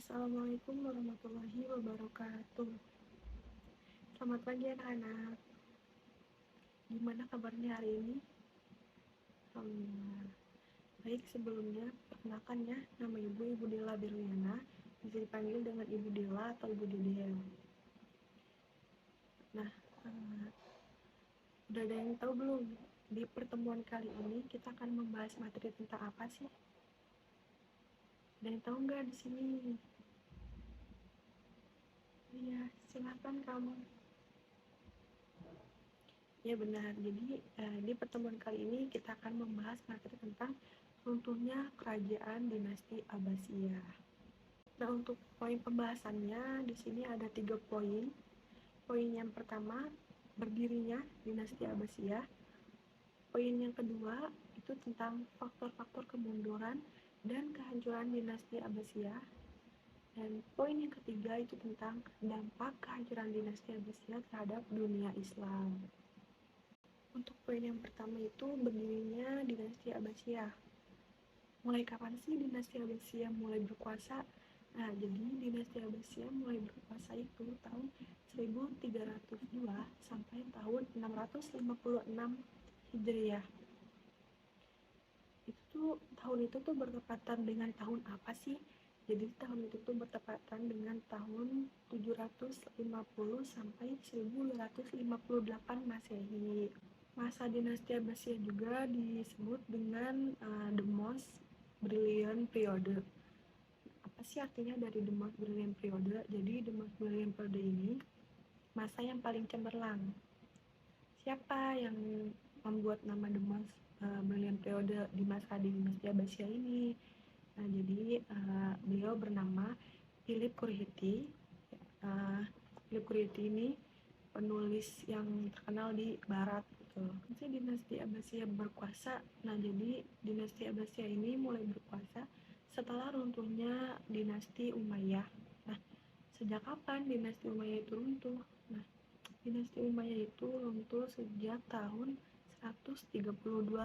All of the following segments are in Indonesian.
Assalamualaikum warahmatullahi wabarakatuh. Selamat pagi anak-anak. Gimana kabarnya hari ini? Alhamdulillah. Baik, sebelumnya perkenalkan ya, nama Ibu Dela Berliana, bisa dipanggil dengan Ibu Dela atau Ibu Dedel. Nah, udah ada yang tahu belum? Di pertemuan kali ini kita akan membahas materi tentang apa sih? Ada yang tahu nggak di sini? Iya, silakan kamu. Ya benar, jadi di pertemuan kali ini kita akan membahas materi tentang runtuhnya kerajaan dinasti Abbasiyah. Nah, untuk poin pembahasannya di sini ada 3 poin. Poin yang pertama, berdirinya dinasti Abbasiyah. Poin yang kedua itu tentang faktor-faktor kemunduran dan kehancuran dinasti Abbasiyah. Dan poin yang ketiga itu tentang dampak kehancuran dinasti Abbasiyah terhadap dunia Islam. Untuk poin yang pertama itu berdirinya dinasti Abbasiyah. Mulai kapan sih dinasti Abbasiyah mulai berkuasa? Nah, jadi dinasti Abbasiyah mulai berkuasa itu tahun 1302 sampai tahun 656 Hijriah. Tahun itu tuh bertepatan dengan tahun apa sih? Jadi tahun itu tuh bertepatan dengan tahun 750 sampai 1258 Masehi. Masa dinasti Abbasiyah juga disebut dengan the most brilliant period. Apa sih artinya dari the most brilliant period? Jadi the most brilliant period ini masa yang paling cemerlang. Siapa yang membuat nama the most brilliant period di masa dinasti Abbasiyah ini? Nah, jadi beliau bernama Philip Khurshid. Philip Khurshid ini penulis yang terkenal di barat gitu. Dinasti Abbasiyah berkuasa. Nah, jadi dinasti Abbasiyah ini mulai berkuasa setelah runtuhnya dinasti Umayyah. Nah, sejak kapan dinasti Umayyah itu runtuh? Nah, dinasti Umayyah itu runtuh sejak tahun 132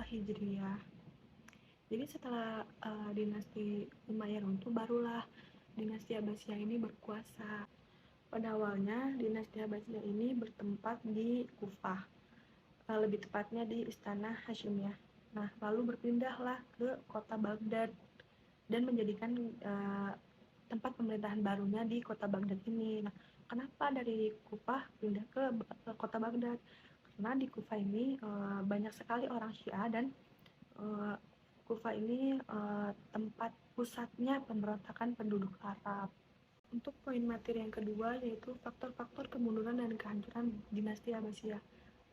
Hijriah. Jadi setelah dinasti Umayyah runtuh, barulah dinasti Abbasiyah ini berkuasa. Pada awalnya, dinasti Abbasiyah ini bertempat di Kufah, lebih tepatnya di Istana Hasyimiyah. Nah, lalu berpindahlah ke kota Baghdad dan menjadikan tempat pemerintahan barunya di kota Baghdad ini. Nah, kenapa dari Kufah pindah ke kota Baghdad? Karena di Kufah ini banyak sekali orang Syiah dan Kufah ini tempat pusatnya pemberontakan penduduk Arab. Untuk poin materi yang kedua yaitu faktor-faktor kemunduran dan kehancuran dinasti Abbasiyah.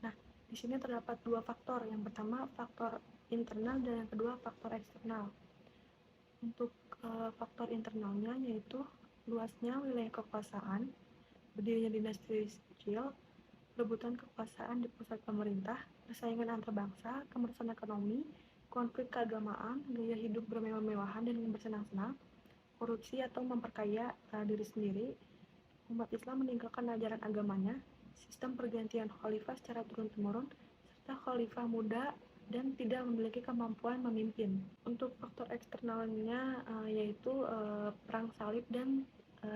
Nah, di sini terdapat dua faktor. Yang pertama faktor internal dan yang kedua faktor eksternal. Untuk faktor internalnya yaitu luasnya wilayah kekuasaan, berdirinya dinasti kecil, rebutan kekuasaan di pusat pemerintah, persaingan antar bangsa, kemerasan ekonomi, konflik keagamaan, gaya hidup bermewah-mewahan dan bersenang-senang, korupsi atau memperkaya diri sendiri, umat Islam meninggalkan ajaran agamanya, sistem pergantian khalifah secara turun-temurun, serta khalifah muda dan tidak memiliki kemampuan memimpin. Untuk faktor eksternalnya yaitu perang salib dan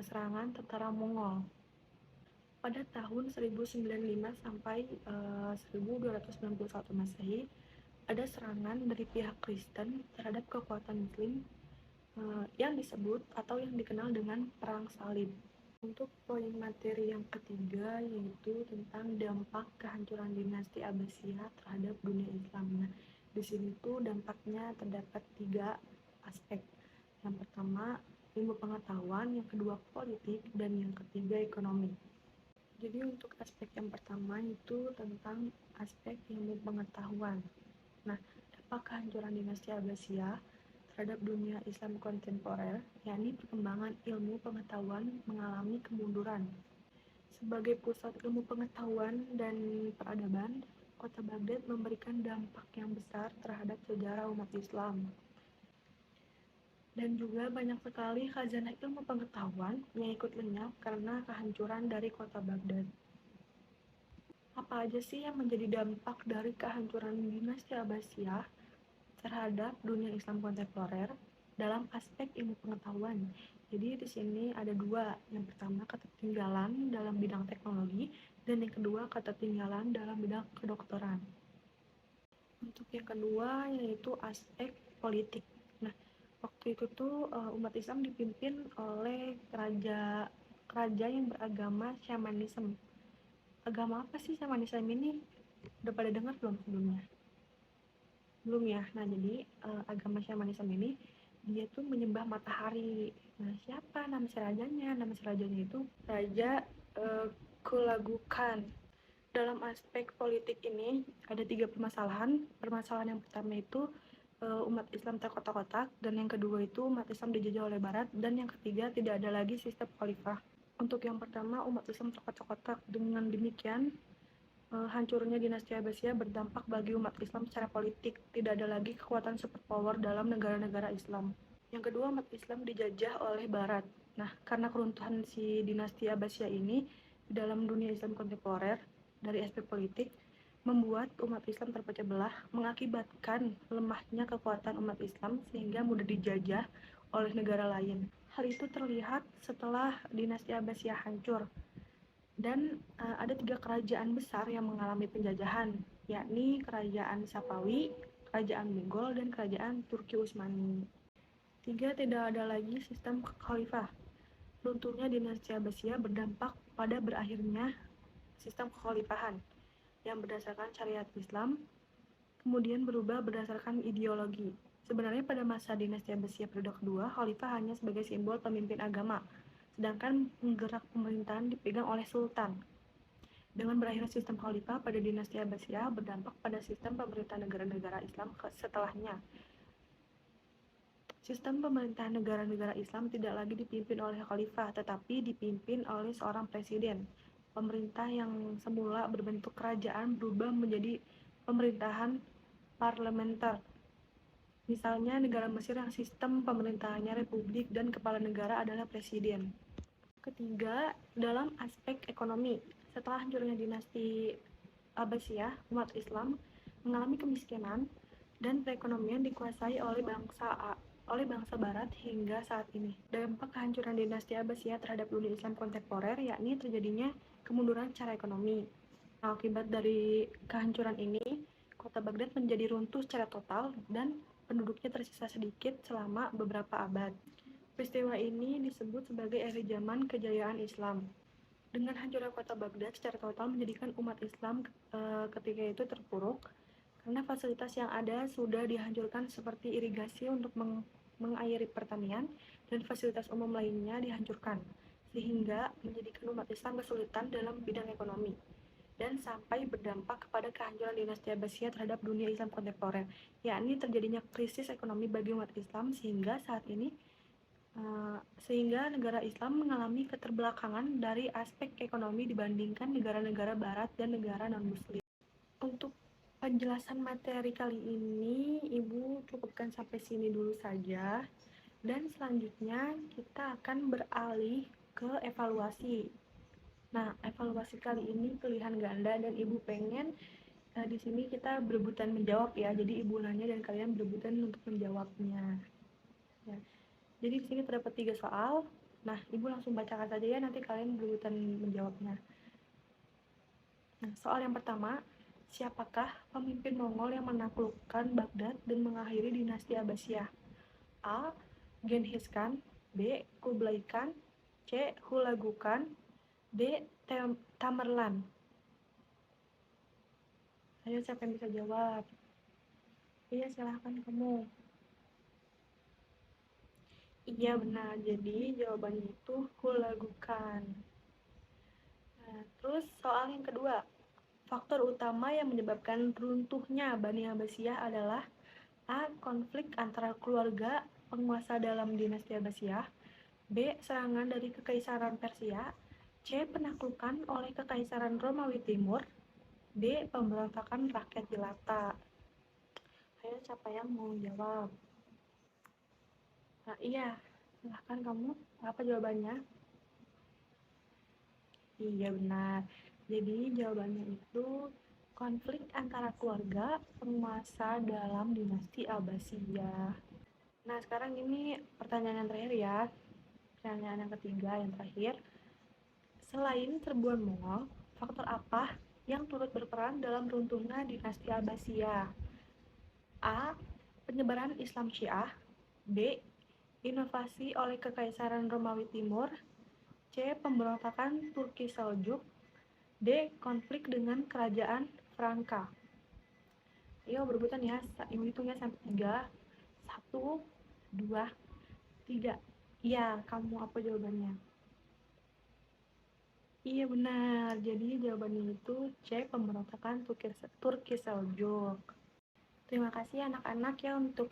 serangan tentara Mongol. Pada tahun 1095 sampai 1291 Masehi, ada serangan dari pihak Kristen terhadap kekuatan Muslim yang disebut atau yang dikenal dengan Perang Salib. Untuk poin materi yang ketiga yaitu tentang dampak kehancuran dinasti Abbasiyah terhadap dunia Islam. Nah, di sini tuh dampaknya terdapat 3 aspek. Yang pertama ilmu pengetahuan, yang kedua politik, dan yang ketiga ekonomi. Jadi untuk aspek yang pertama itu tentang aspek ilmu pengetahuan. Nah, dampak kehancuran dinasti Abbasiyah terhadap dunia Islam kontemporer, yakni perkembangan ilmu pengetahuan mengalami kemunduran. Sebagai pusat ilmu pengetahuan dan peradaban, kota Baghdad memberikan dampak yang besar terhadap sejarah umat Islam. Dan juga banyak sekali khazanah ilmu pengetahuan yang ikut lenyap karena kehancuran dari kota Baghdad. Apa aja sih yang menjadi dampak dari kehancuran dinasti Abbasiyah terhadap dunia Islam kontemporer dalam aspek ilmu pengetahuan? Jadi di sini ada dua. Yang pertama ketertinggalan dalam bidang teknologi dan yang kedua ketertinggalan dalam bidang kedokteran. Untuk yang kedua yaitu aspek politik. Nah, waktu itu tuh umat Islam dipimpin oleh raja yang beragama Shamanism. Agama apa sih Shamanism ini? Udah pada dengar belum sebelumnya? Belum ya. Nah, jadi agama Shamanism ini dia tuh menyembah matahari. Nah, siapa nama si rajanya? Nama si rajanya itu Raja Kulagukan. Dalam aspek politik ini ada 3 permasalahan. Permasalahan yang pertama itu umat Islam terkotak-kotak, dan yang kedua itu umat Islam dijajah oleh Barat, dan yang ketiga tidak ada lagi sistem khalifah. Untuk yang pertama, umat Islam terkotak-kotak. Dengan demikian, hancurnya dinasti Abbasiyah berdampak bagi umat Islam secara politik. Tidak ada lagi kekuatan superpower dalam negara-negara Islam. Yang kedua, umat Islam dijajah oleh Barat. Nah, karena keruntuhan si dinasti Abbasiyah ini di dalam dunia Islam kontemporer dari aspek politik membuat umat Islam terpecah belah, mengakibatkan lemahnya kekuatan umat Islam sehingga mudah dijajah oleh negara lain. Hal itu terlihat setelah dinasti Abbasiyah hancur, dan ada 3 kerajaan besar yang mengalami penjajahan, yakni kerajaan Safawi, kerajaan Mughal, dan kerajaan Turki Utsmani. 3. Tidak ada lagi sistem khalifah. Runtuhnya dinasti Abbasiyah berdampak pada berakhirnya sistem kekhalifahan yang berdasarkan syariat Islam, kemudian berubah berdasarkan ideologi. Sebenarnya pada masa dinasti Abbasiyah periode kedua, khalifah hanya sebagai simbol pemimpin agama, sedangkan penggerak pemerintahan dipegang oleh sultan. Dengan berakhirnya sistem khalifah pada dinasti Abbasiyah berdampak pada sistem pemerintahan negara-negara Islam setelahnya. Sistem pemerintahan negara-negara Islam tidak lagi dipimpin oleh khalifah, tetapi dipimpin oleh seorang presiden. Pemerintah yang semula berbentuk kerajaan berubah menjadi pemerintahan parlementer. Misalnya negara Mesir yang sistem pemerintahannya republik dan kepala negara adalah presiden. Ketiga, dalam aspek ekonomi. Setelah hancurnya dinasti Abbasiyah, umat Islam mengalami kemiskinan dan perekonomian dikuasai oleh bangsa Barat hingga saat ini. Dampak kehancuran dinasti Abbasiyah terhadap dunia Islam kontemporer yakni terjadinya kemunduran secara ekonomi. Nah, akibat dari kehancuran ini, kota Baghdad menjadi runtuh secara total dan penduduknya tersisa sedikit selama beberapa abad. Peristiwa ini disebut sebagai akhir zaman kejayaan Islam. Dengan hancurnya kota Baghdad secara total menjadikan umat Islam ketika itu terpuruk karena fasilitas yang ada sudah dihancurkan seperti irigasi untuk mengairi pertanian dan fasilitas umum lainnya dihancurkan, sehingga menjadikan umat Islam kesulitan dalam bidang ekonomi dan sampai berdampak kepada kehancuran dinasti Abbasiyah terhadap dunia Islam kontemporer, yakni terjadinya krisis ekonomi bagi umat Islam sehingga negara Islam mengalami keterbelakangan dari aspek ekonomi dibandingkan negara-negara Barat dan negara non-Muslim. Untuk penjelasan materi kali ini, Ibu cukupkan sampai sini dulu saja. Dan selanjutnya kita akan beralih ke evaluasi. Nah, evaluasi kali ini pilihan ganda dan Ibu pengen di sini kita berebutan menjawab ya. Jadi Ibu nanya dan kalian berebutan untuk menjawabnya. Ya. Jadi di sini terdapat 3 soal. Nah, Ibu langsung bacakan saja ya, nanti kalian berebutan menjawabnya. Nah, soal yang pertama, siapakah pemimpin Mongol yang menaklukkan Baghdad dan mengakhiri dinasti Abbasiyah? A. Genghis Khan, B. Kublai Khan, C. Hulagu Khan, D. Tamerlan. Ayo, siapa yang bisa jawab? Iya, silahkan kamu. Iya, benar. Jadi jawabannya itu Hulagu Khan. Nah, terus soal yang kedua. Faktor utama yang menyebabkan runtuhnya Bani Abbasiyah adalah A. Konflik antara keluarga penguasa dalam dinasti Abbasiyah, B. Serangan dari Kekaisaran Persia, C. Penaklukan oleh Kekaisaran Romawi Timur, D. Pemberontakan rakyat jelata. Ayo, siapa yang mau jawab? Nah, iya, silahkan kamu. Apa jawabannya? Iya, benar. Jadi jawabannya itu konflik antara keluarga penguasa dalam dinasti Abbasiyah. Nah, sekarang ini pertanyaan yang terakhir ya. pertanyaan yang ketiga, yang terakhir. Selain serbuan Mongol, faktor apa yang turut berperan dalam runtuhnya dinasti Abbasiyah? A. Penyebaran Islam Syiah. B. Inovasi oleh Kekaisaran Romawi Timur. C. Pemberontakan Turki Seljuk. D. Konflik dengan Kerajaan Franka. Ayo berebutan ya, ibu hitungnya sampai 3. 1, 2, 3. Iya, kamu apa jawabannya? Iya benar, jadi jawabannya itu C. Pemberontakan Turki Seljuk. Terima kasih anak-anak ya untuk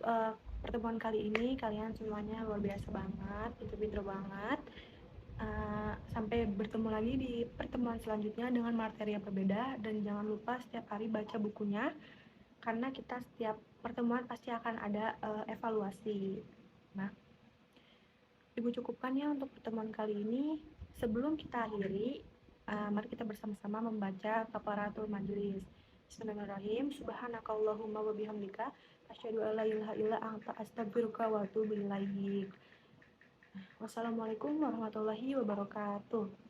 pertemuan kali ini. Kalian semuanya luar biasa banget, pinter-pinter banget. Sampai bertemu lagi di pertemuan selanjutnya dengan materi yang berbeda. Dan jangan lupa setiap hari baca bukunya, karena kita setiap pertemuan pasti akan ada evaluasi. Nah, Ibu cukupkan ya untuk pertemuan kali ini. Sebelum kita akhiri, mari kita bersama-sama membaca kafaratul majelis. Bismillahirrahmanirrahim. Subhanakallahumma wa bihamdika asyhadu an la ilaha illa anta astaghfiruka wa atubu ilaik. Wassalamualaikum warahmatullahi wabarakatuh.